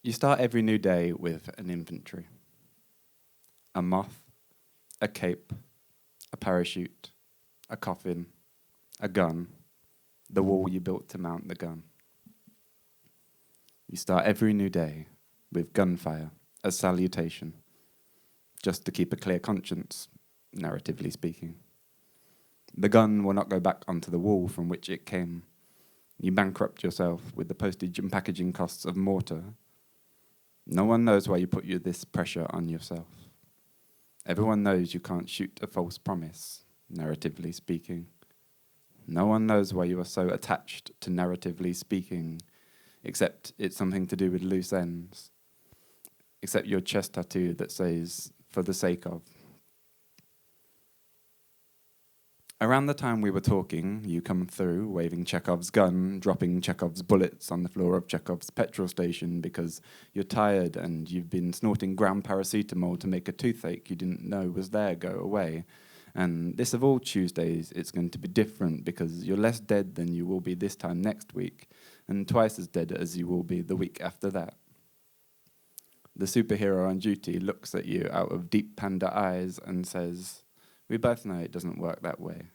You start every new day with an inventory. A moth, a cape, a parachute, a coffin, a gun, the wall you built to mount the gun. You start every new day with gunfire as salutation, just to keep a clear conscience, narratively speaking. The gun will not go back onto the wall from which it came. You bankrupt yourself with the postage and packaging costs of mortar. No one knows why you put this pressure on yourself. Everyone knows you can't shoot a false promise, narratively speaking. No one knows why you are so attached to narratively speaking, except it's something to do with loose ends, except your chest tattoo that says, for the sake of. Around the time we were talking, you come through, waving Chekhov's gun, dropping Chekhov's bullets on the floor of Chekhov's petrol station because you're tired and you've been snorting ground paracetamol to make a toothache you didn't know was there go away. And this of all Tuesdays, it's going to be different because you're less dead than you will be this time next week, and twice as dead as you will be the week after that. The superhero on duty looks at you out of deep panda eyes and says, "We both know it doesn't work that way.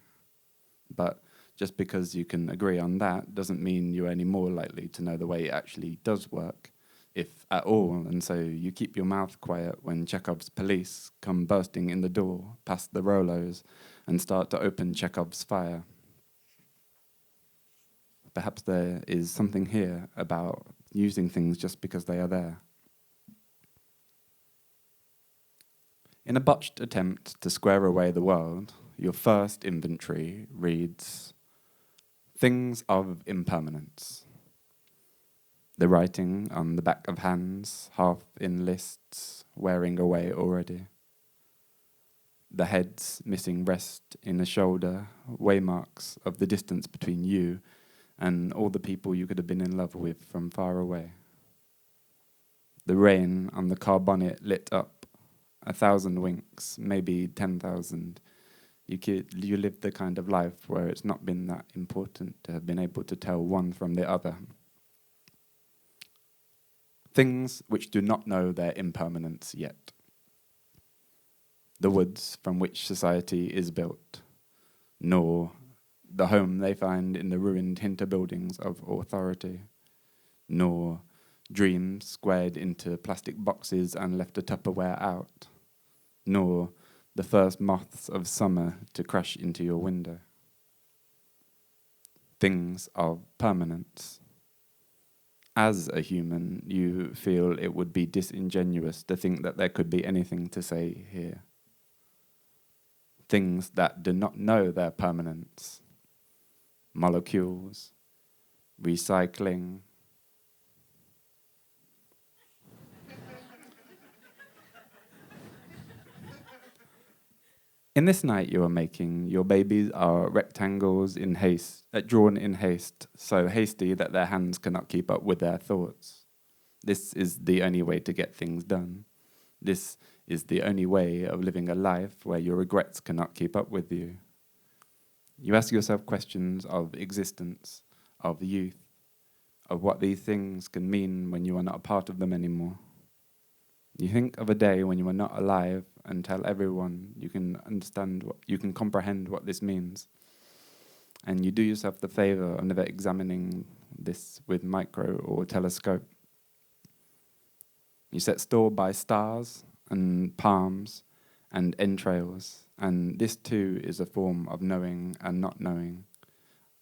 But just because you can agree on that doesn't mean you're any more likely to know the way it actually does work, if at all, and so you keep your mouth quiet when Chekhov's police come bursting in the door past the Rolos and start to open Chekhov's fire. Perhaps there is something here about using things just because they are there. In a botched attempt to square away the world, your first inventory reads, "Things of impermanence." The writing on the back of hands, half in lists, wearing away already. The heads missing rest in the shoulder, waymarks of the distance between you and all the people you could have been in love with from far away. The rain on the car bonnet lit up, 1,000 winks, maybe 10,000. You live the kind of life where it's not been that important to have been able to tell one from the other. Things which do not know their impermanence yet. The woods from which society is built, nor the home they find in the ruined hinter buildings of authority, nor dreams squared into plastic boxes and left a Tupperware out, nor the first moths of summer to crash into your window. Things of permanence. As a human, you feel it would be disingenuous to think that there could be anything to say here. Things that do not know their permanence. Molecules, recycling. In this night you are making, your babies are rectangles in haste, drawn in haste, so hasty that their hands cannot keep up with their thoughts. This is the only way to get things done. This is the only way of living a life where your regrets cannot keep up with you. You ask yourself questions of existence, of youth, of what these things can mean when you are not a part of them anymore. You think of a day when you are not alive and tell everyone you can comprehend what this means. And you do yourself the favor of never examining this with micro or telescope. You set store by stars and palms and entrails, and this too is a form of knowing and not knowing,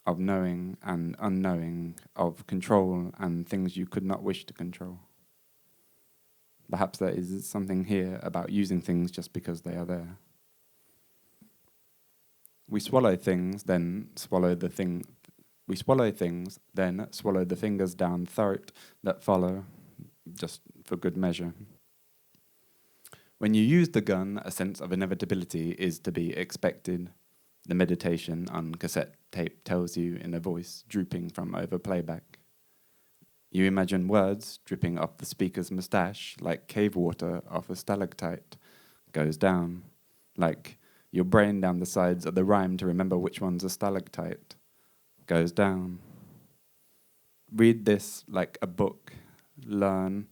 of knowing and unknowing, of control and things you could not wish to control. Perhaps there is something here about using things just because they are there. We swallow things, then swallow the thing. We swallow things, then swallow the fingers down throat that follow, just for good measure. When you use the gun, a sense of inevitability is to be expected. The meditation on cassette tape tells you in a voice drooping from over playback. You imagine words dripping off the speaker's moustache like cave water off a stalactite goes down, like your brain down the sides of the rhyme to remember which one's a stalactite goes down. Read this like a book, learn,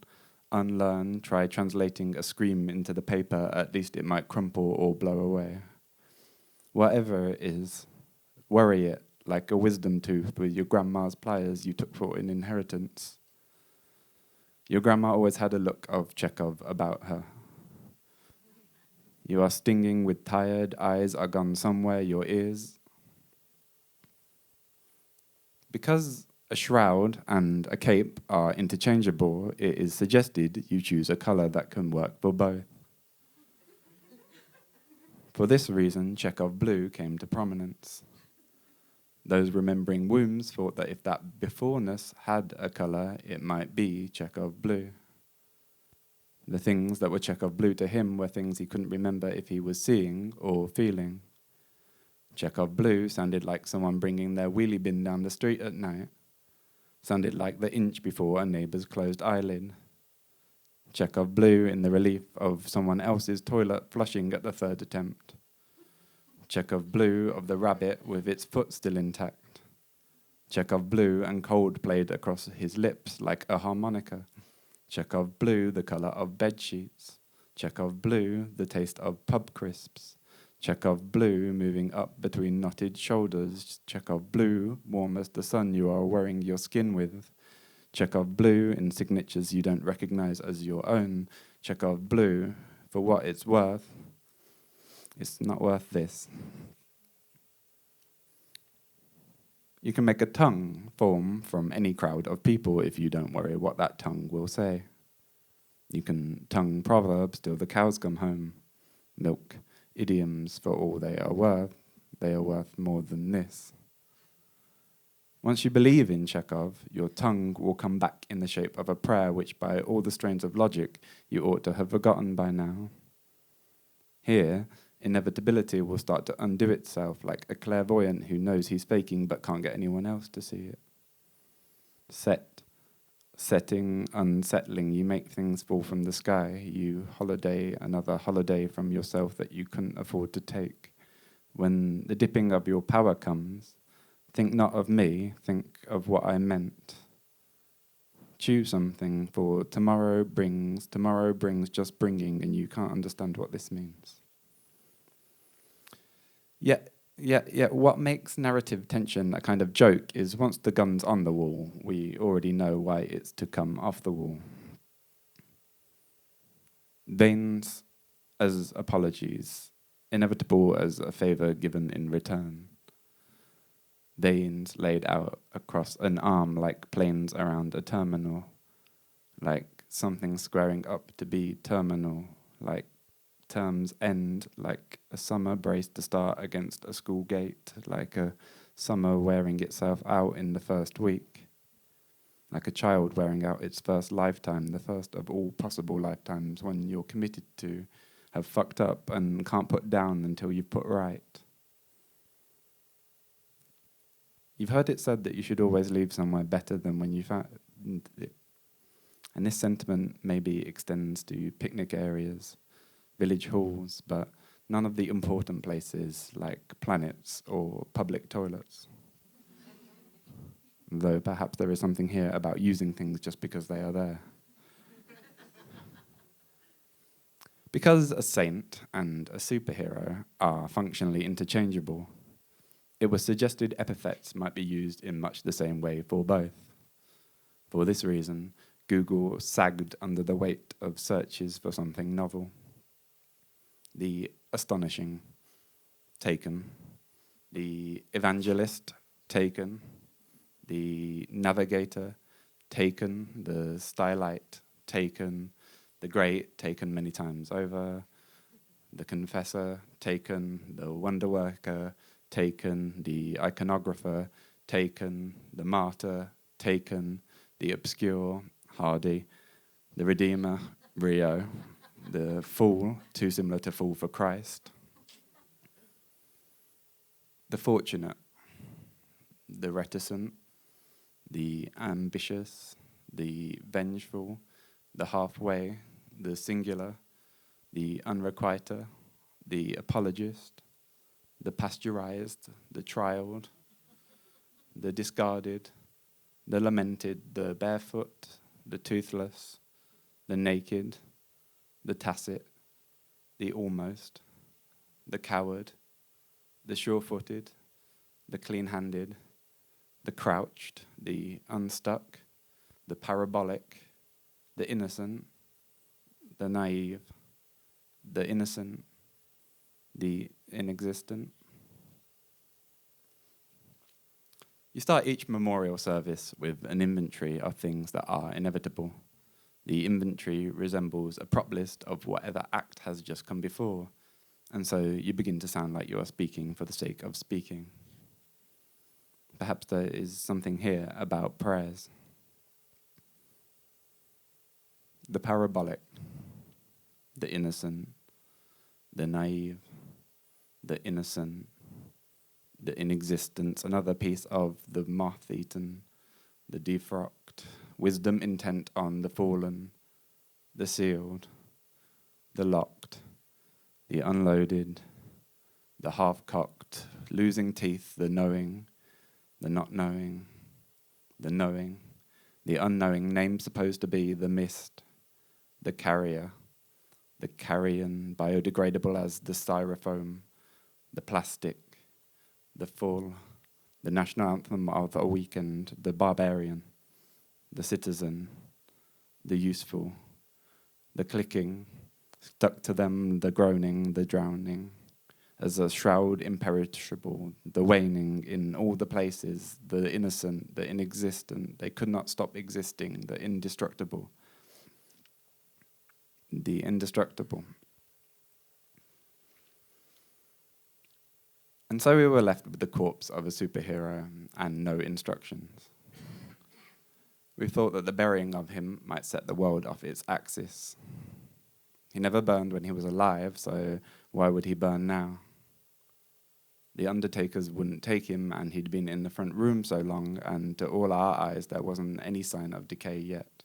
Unlearn, try translating a scream into the paper, at least it might crumple or blow away. Whatever it is, worry it like a wisdom tooth with your grandma's pliers you took for an inheritance. Your grandma always had a look of Chekhov about her. You are stinging with tired, eyes are gone somewhere, your ears. Because a shroud and a cape are interchangeable, it is suggested you choose a colour that can work for both. For this reason, Chekhov blue came to prominence. Those remembering wombs thought that if that beforeness had a colour, it might be Chekhov blue. The things that were Chekhov blue to him were things he couldn't remember if he was seeing or feeling. Chekhov blue sounded like someone bringing their wheelie bin down the street at night. Sounded like the inch before a neighbour's closed eyelid. Chekhov blue in the relief of someone else's toilet flushing at the third attempt. Chekhov blue of the rabbit with its foot still intact. Chekhov blue and cold played across his lips like a harmonica. Chekhov blue, the colour of bed sheets. Chekhov blue, the taste of pub crisps. Chekhov blue, moving up between knotted shoulders. Chekhov blue, warm as the sun you are wearing your skin with. Chekhov blue, in signatures you don't recognize as your own. Chekhov blue, for what it's worth. It's not worth this. You can make a tongue form from any crowd of people if you don't worry what that tongue will say. You can tongue proverbs till the cows come home. Milk, idioms for all they are worth more than this. Once you believe in Chekhov, your tongue will come back in the shape of a prayer which by all the strains of logic you ought to have forgotten by now. Here, inevitability will start to undo itself like a clairvoyant who knows he's faking but can't get anyone else to see it. Setting, unsettling, you make things fall from the sky. You holiday another holiday from yourself that you couldn't afford to take. When the dipping of your power comes, think not of me, think of what I meant. Choose something, for tomorrow brings just bringing, and you can't understand what this means. Yet, what makes narrative tension a kind of joke is once the gun's on the wall, we already know why it's to come off the wall. Veins as apologies, inevitable as a favour given in return. Veins laid out across an arm like planes around a terminal, like something squaring up to be terminal, like terms end, like a summer braced to start against a school gate, like a summer wearing itself out in the first week, like a child wearing out its first lifetime, the first of all possible lifetimes when you're committed to have fucked up and can't put down until you've put right. You've heard it said that you should always leave somewhere better than when you found it. And this sentiment maybe extends to picnic areas, village halls, but none of the important places like planets or public toilets. Though perhaps there is something here about using things just because they are there. Because a saint and a superhero are functionally interchangeable, it was suggested epithets might be used in much the same way for both. For this reason, Google sagged under the weight of searches for something novel. The astonishing, taken. The evangelist, taken. The navigator, taken. The stylite, taken. The great, taken many times over. The confessor, taken. The wonder worker, taken. The iconographer, taken. The martyr, taken. The obscure, Hardy. The redeemer, Rio. The fool, too similar to Fool for Christ. The fortunate, the reticent, the ambitious, the vengeful, the halfway, the singular, the unrequited, the apologist, the pasteurized, the trialed, the discarded, the lamented, the barefoot, the toothless, the naked, the tacit, the almost, the coward, the sure-footed, the clean-handed, the crouched, the unstuck, the parabolic, the innocent, the naive, the innocent, the inexistent. You start each memorial service with an inventory of things that are inevitable. The inventory resembles a prop list of whatever act has just come before, and so you begin to sound like you are speaking for the sake of speaking. Perhaps there is something here about prayers. The parabolic, the innocent, the naive, the innocent, the inexistence, another piece of the moth-eaten, the defrocked, wisdom intent on the fallen, the sealed, the locked, the unloaded, the half-cocked, losing teeth, the knowing, the not knowing, the knowing, the unknowing, name supposed to be the mist, the carrier, the carrion, biodegradable as the styrofoam, the plastic, the full, the national anthem of a weekend, the barbarian, the citizen, the useful, the clicking, stuck to them the groaning, the drowning, as a shroud imperishable, the waning in all the places, the innocent, the inexistent, they could not stop existing, the indestructible. The indestructible. And so we were left with the corpse of a superhero and no instructions. We thought that the burying of him might set the world off its axis. He never burned when he was alive, so why would he burn now? The undertakers wouldn't take him, and he'd been in the front room so long, and to all our eyes there wasn't any sign of decay yet.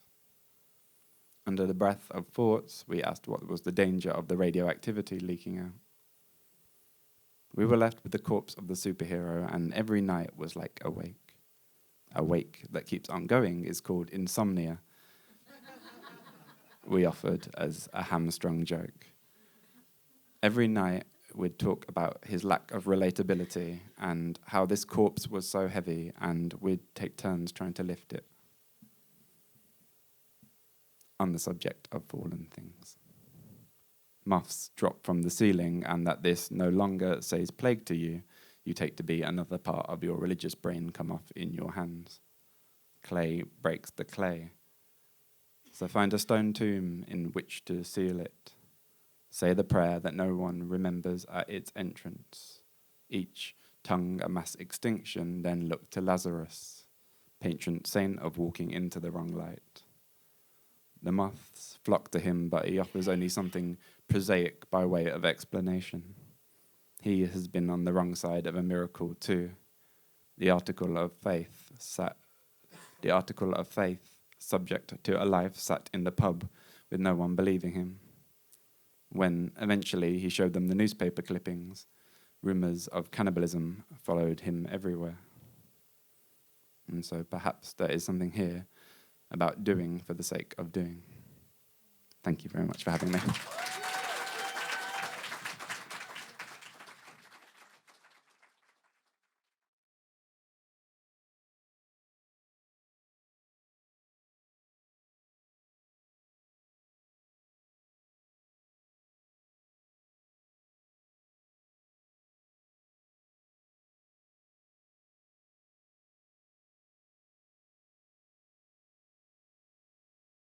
Under the breath of thoughts, we asked what was the danger of the radioactivity leaking out. We were left with the corpse of the superhero, and every night was like awake. Awake that keeps on going is called insomnia, we offered as a hamstrung joke. Every night we'd talk about his lack of relatability and how this corpse was so heavy, and we'd take turns trying to lift it. On the subject of fallen things. Moths drop from the ceiling, and that this no longer says plague to you, you take to be another part of your religious brain come off in your hands. Clay breaks the clay. So find a stone tomb in which to seal it. Say the prayer that no one remembers at its entrance. Each tongue a mass extinction, then look to Lazarus, patron saint of walking into the wrong light. The moths flock to him, but he offers only something prosaic by way of explanation. He has been on the wrong side of a miracle too. The article of faith, subject to a life, sat in the pub with no one believing him. When eventually he showed them the newspaper clippings, rumors of cannibalism followed him everywhere. And so perhaps there is something here about doing for the sake of doing. Thank you very much for having me.